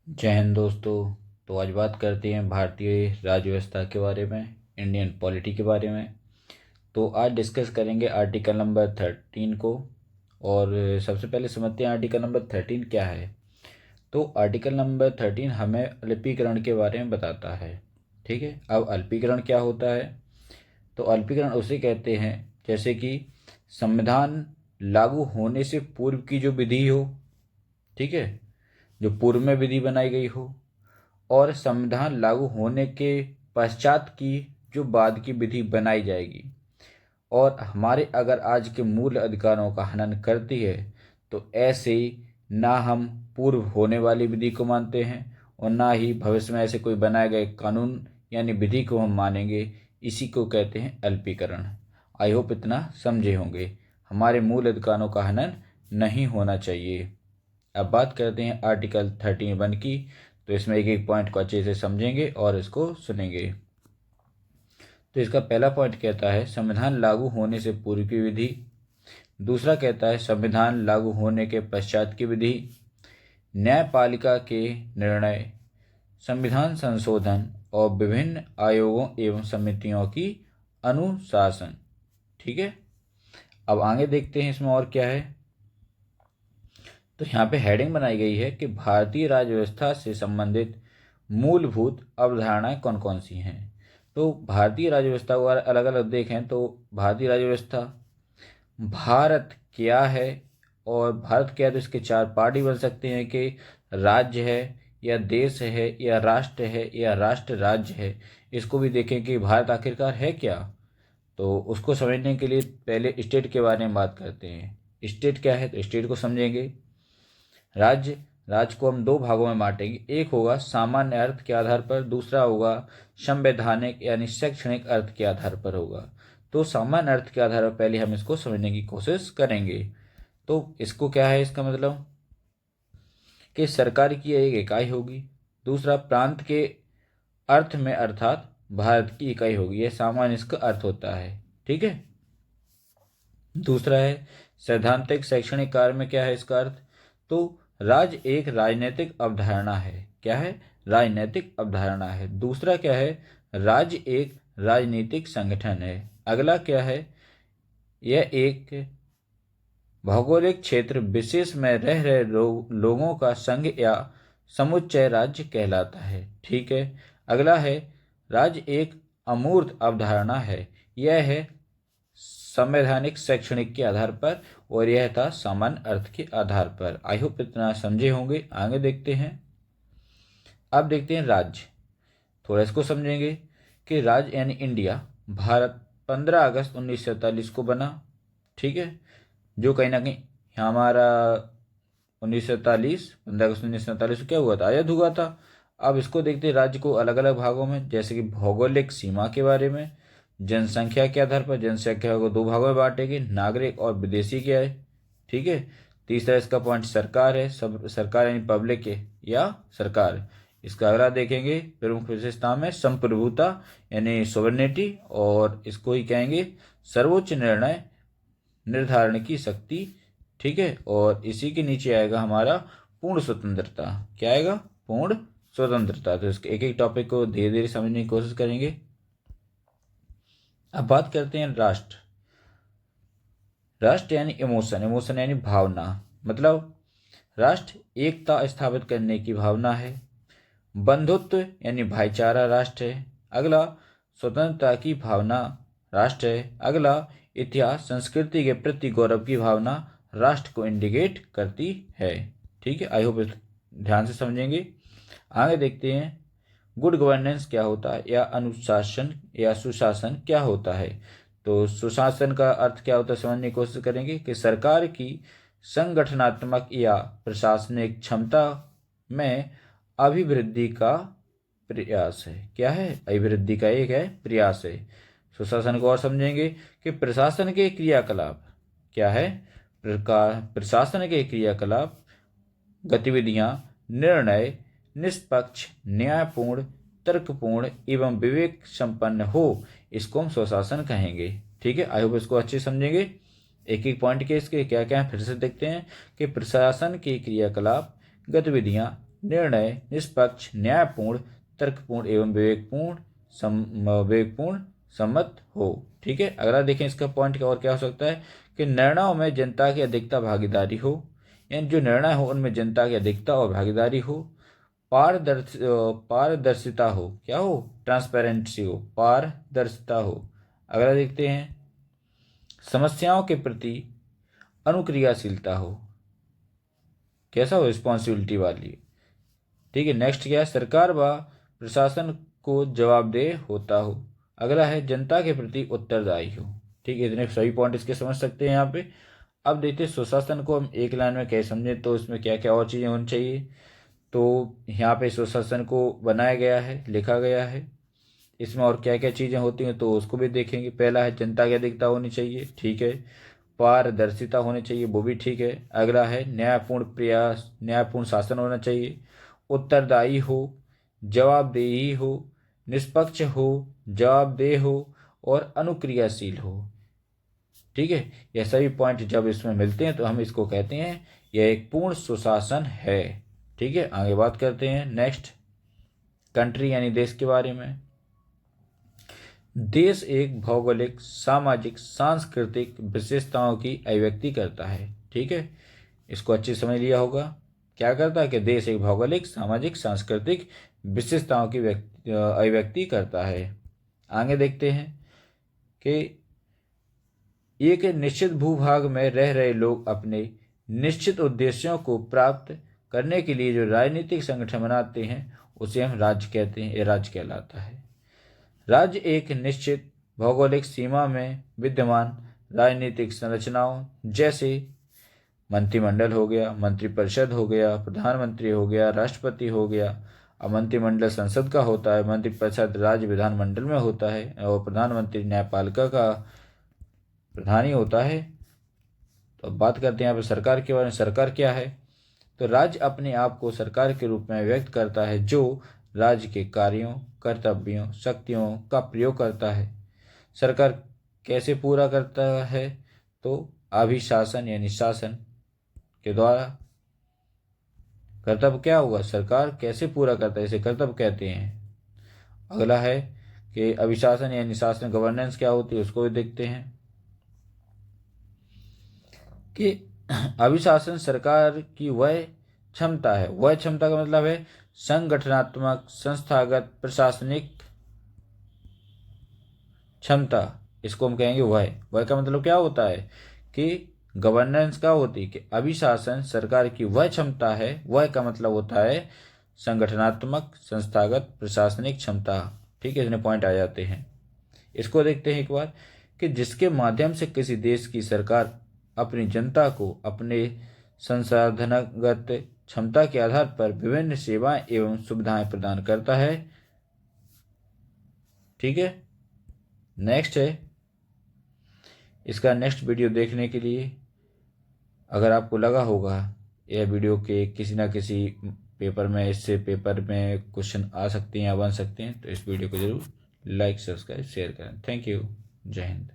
जय हिंद दोस्तों। तो आज बात करते हैं भारतीय राज्य व्यवस्था के बारे में, इंडियन पॉलिटी के बारे में। तो आज डिस्कस करेंगे आर्टिकल नंबर 13 को। और सबसे पहले समझते हैं आर्टिकल नंबर 13 क्या है। तो आर्टिकल नंबर 13 हमें अल्पीकरण के बारे में बताता है। ठीक है, अब अल्पीकरण क्या होता है? तो अल्पीकरण उसे कहते हैं जैसे कि संविधान लागू होने से पूर्व की जो विधि हो, ठीक है, जो पूर्व में विधि बनाई गई हो, और संविधान लागू होने के पश्चात की जो बाद की विधि बनाई जाएगी, और हमारे अगर आज के मूल अधिकारों का हनन करती है, तो ऐसे ना हम पूर्व होने वाली विधि को मानते हैं और ना ही भविष्य में ऐसे कोई बनाए गए कानून यानी विधि को हम मानेंगे। इसी को कहते हैं अल्पीकरण। आई होप इतना समझे होंगे। हमारे मूल अधिकारों का हनन नहीं होना चाहिए। अब बात करते हैं आर्टिकल 13(1) की। तो इसमें एक एक पॉइंट को अच्छे से समझेंगे और इसको सुनेंगे। तो इसका पहला पॉइंट कहता है संविधान लागू होने से पूर्व की विधि। दूसरा कहता है संविधान लागू होने के पश्चात की विधि, न्यायपालिका के निर्णय, संविधान संशोधन और विभिन्न आयोगों एवं समितियों की अनुशासन। ठीक है, अब आगे देखते हैं इसमें और क्या है। तो यहाँ पे हेडिंग बनाई गई है कि भारतीय राज्य व्यवस्था से संबंधित मूलभूत अवधारणाएं कौन कौन सी हैं। तो भारतीय राज्य व्यवस्था को अलग अलग देखें तो भारतीय राज्य व्यवस्था, भारत क्या है, और भारत क्या है तो इसके चार पार्ट ही बन सकते हैं कि राज्य है या देश है या राष्ट्र है या राष्ट्र राज्य है। इसको भी देखें कि भारत आखिरकार है क्या। तो उसको समझने के लिए पहले स्टेट के बारे में बात करते हैं। स्टेट क्या है तो स्टेट को समझेंगे। राज्य को हम दो भागों में बांटेंगे। एक होगा सामान्य अर्थ के आधार पर, दूसरा होगा संवैधानिक यानी शैक्षणिक अर्थ के आधार पर होगा। तो सामान्य अर्थ के आधार पर पहले हम इसको समझने की कोशिश करेंगे। तो इसको क्या है, इसका मतलब कि सरकार की एक इकाई होगी। दूसरा प्रांत के अर्थ में अर्थात भारत की इकाई होगी। यह सामान्य इसका अर्थ होता है। ठीक है। दूसरा है सैद्धांतिक शैक्षणिक कार्य में क्या है इसका अर्थ। तो राज्य एक राजनीतिक अवधारणा है। क्या है? राजनीतिक अवधारणा है। दूसरा क्या है? राज्य एक राजनीतिक संगठन है। अगला क्या है? यह एक भौगोलिक क्षेत्र विशेष में रह रहे लोगों का संघ या समुच्चय राज्य कहलाता है। ठीक है। अगला है राज्य एक अमूर्त अवधारणा है। यह है संवैधानिक शैक्षणिक के आधार पर, और यह था सामान्य अर्थ के आधार पर। आई होप इतना समझे होंगे। आगे देखते हैं। अब देखते हैं राज्य। थोड़ा इसको समझेंगे कि राज्य यानी इंडिया, भारत 15 अगस्त 1947 को बना। ठीक है, जो कहीं ना कहीं हमारा 1947 15 अगस्त 1947 को क्या हुआ था, आजाद हुआ था। अब इसको देखते हैं राज्य को अलग अलग भागों में, जैसे कि भौगोलिक सीमा के बारे में, जनसंख्या के आधार पर जनसंख्या को दो भागों में बांटेगी, नागरिक और विदेशी क्या है। ठीक है। तीसरा इसका पॉइंट सरकार है। सब सरकार यानी पब्लिक है या सरकार। इसका अगला देखेंगे प्रमुख विशेषता में संप्रभुता यानी सोवरेनिटी, और इसको ही कहेंगे सर्वोच्च निर्णय निर्धारण की शक्ति। ठीक है। और इसी के नीचे आएगा हमारा पूर्ण स्वतंत्रता। क्या आएगा? पूर्ण स्वतंत्रता। तो इसके एक एक टॉपिक को धीरे धीरे समझने की कोशिश करेंगे। अब बात करते हैं राष्ट्र। राष्ट्र यानी इमोशन, इमोशन यानी भावना, मतलब राष्ट्र एकता स्थापित करने की भावना है। बंधुत्व यानी भाईचारा राष्ट्र है। अगला स्वतंत्रता की भावना राष्ट्र है। अगला इतिहास संस्कृति के प्रति गौरव की भावना राष्ट्र को इंडिकेट करती है। ठीक है। आई होप ध्यान से समझेंगे। आगे देखते हैं गुड गवर्नेंस क्या होता है, या अनुशासन या सुशासन क्या होता है। तो सुशासन का अर्थ क्या होता है समझने की कोशिश करेंगे कि सरकार की संगठनात्मक या प्रशासनिक क्षमता में अभिवृद्धि का प्रयास है। क्या है? अभिवृद्धि का एक है प्रयास है। सुशासन को और समझेंगे कि प्रशासन के क्रियाकलाप क्या है। प्रशासन के क्रियाकलाप, गतिविधियां, निर्णय निष्पक्ष, न्यायपूर्ण, तर्कपूर्ण एवं विवेक संपन्न हो, इसको हम सुशासन कहेंगे। ठीक है। आई होप इसको अच्छे समझेंगे। एक एक पॉइंट के इसके क्या क्या है फिर से देखते हैं कि प्रशासन के क्रियाकलाप, गतिविधियां, निर्णय निष्पक्ष, न्यायपूर्ण, तर्कपूर्ण एवं विवेकपूर्ण सम्मत हो। ठीक है, अगला देखें इसका पॉइंट और क्या हो सकता है कि निर्णयों में जनता की अधिकता भागीदारी हो, यानी जो निर्णय हो उनमें जनता की अधिकता और भागीदारी हो। पारदर्शिता हो, क्या हो, ट्रांसपेरेंसी हो, पारदर्शिता हो। अगला देखते हैं समस्याओं के प्रति अनुक्रियाशीलता हो, कैसा हो, रिस्पॉन्सिबिलिटी वाली। ठीक है, नेक्स्ट क्या है, सरकार व प्रशासन को जवाबदेह होता हो। अगला है जनता के प्रति उत्तरदायी हो। ठीक है, इतने सभी पॉइंट इसके समझ सकते हैं यहाँ पे। अब देखते हैं सुशासन को हम एक लाइन में कैसे समझें, तो इसमें क्या क्या और चीज़ें होनी चाहिए। तो यहाँ पे सुशासन को बनाया गया है, लिखा गया है, इसमें और क्या क्या चीज़ें होती हैं तो उसको भी देखेंगे। पहला है जनता की अधिकता होनी चाहिए, ठीक है, पारदर्शिता होनी चाहिए, वो भी ठीक है। अगला है न्यायपूर्ण शासन होना चाहिए, उत्तरदायी हो, जवाबदेही हो, निष्पक्ष हो, जवाबदेह हो और अनुक्रियाशील हो। ठीक है, यह सभी पॉइंट जब इसमें मिलते हैं तो हम इसको कहते हैं यह एक पूर्ण सुशासन है। ठीक है, आगे बात करते हैं नेक्स्ट, कंट्री यानी देश के बारे में। देश एक भौगोलिक, सामाजिक, सांस्कृतिक विशेषताओं की अभिव्यक्ति करता है। ठीक है, इसको अच्छे समझ लिया होगा। क्या करता है कि देश एक भौगोलिक, सामाजिक, सांस्कृतिक विशेषताओं की अभिव्यक्ति करता है। आगे देखते हैं कि एक निश्चित भूभाग में रह रहे लोग अपने निश्चित उद्देश्यों को प्राप्त करने के लिए जो राजनीतिक संगठन बनाते हैं उसे हम राज्य कहते हैं, ये राज्य कहलाता है। राज्य एक निश्चित भौगोलिक सीमा में विद्यमान राजनीतिक संरचनाओं जैसे मंत्रिमंडल हो गया, मंत्रिपरिषद हो गया, प्रधानमंत्री हो गया, राष्ट्रपति हो गया। अब मंत्रिमंडल संसद का होता है, मंत्रिपरिषद राज्य विधानमंडल में होता है और प्रधानमंत्री न्यायपालिका का प्रधान ही होता है। तो अब बात करते हैं यहाँ पर सरकार के बारे में। सरकार क्या है, तो राज्य अपने आप को सरकार के रूप में व्यक्त करता है जो राज्य के कार्यों, कर्तव्यों, शक्तियों का प्रयोग करता है। सरकार कैसे पूरा करता है, तो अभिशासन यानी शासन के द्वारा। कर्तव्य क्या होगा, सरकार कैसे पूरा करता है, इसे कर्तव्य कहते हैं। अगला है कि अभिशासन यानी शासन, गवर्नेंस क्या होती है, उसको भी देखते हैं कि अभिशासन सरकार की वह क्षमता है, वह क्षमता का मतलब है संगठनात्मक, संस्थागत, प्रशासनिक क्षमता, इसको हम कहेंगे वह का मतलब क्या होता है कि गवर्नेंस क्या होती है कि अभिशासन सरकार की वह क्षमता है, वह का मतलब होता है संगठनात्मक, संस्थागत, प्रशासनिक क्षमता। ठीक है, इतने पॉइंट आ जाते हैं। इसको देखते हैं एक बार कि जिसके माध्यम से किसी देश की सरकार अपनी जनता को अपने संसाधनगत क्षमता के आधार पर विभिन्न सेवाएं एवं सुविधाएं प्रदान करता है। ठीक है, नेक्स्ट है, इसका नेक्स्ट वीडियो देखने के लिए अगर आपको लगा होगा यह वीडियो के किसी ना किसी पेपर में, इससे पेपर में क्वेश्चन आ सकते हैं या बन सकते हैं, तो इस वीडियो को जरूर लाइक, सब्सक्राइब, शेयर करें। थैंक यू, जय हिंद।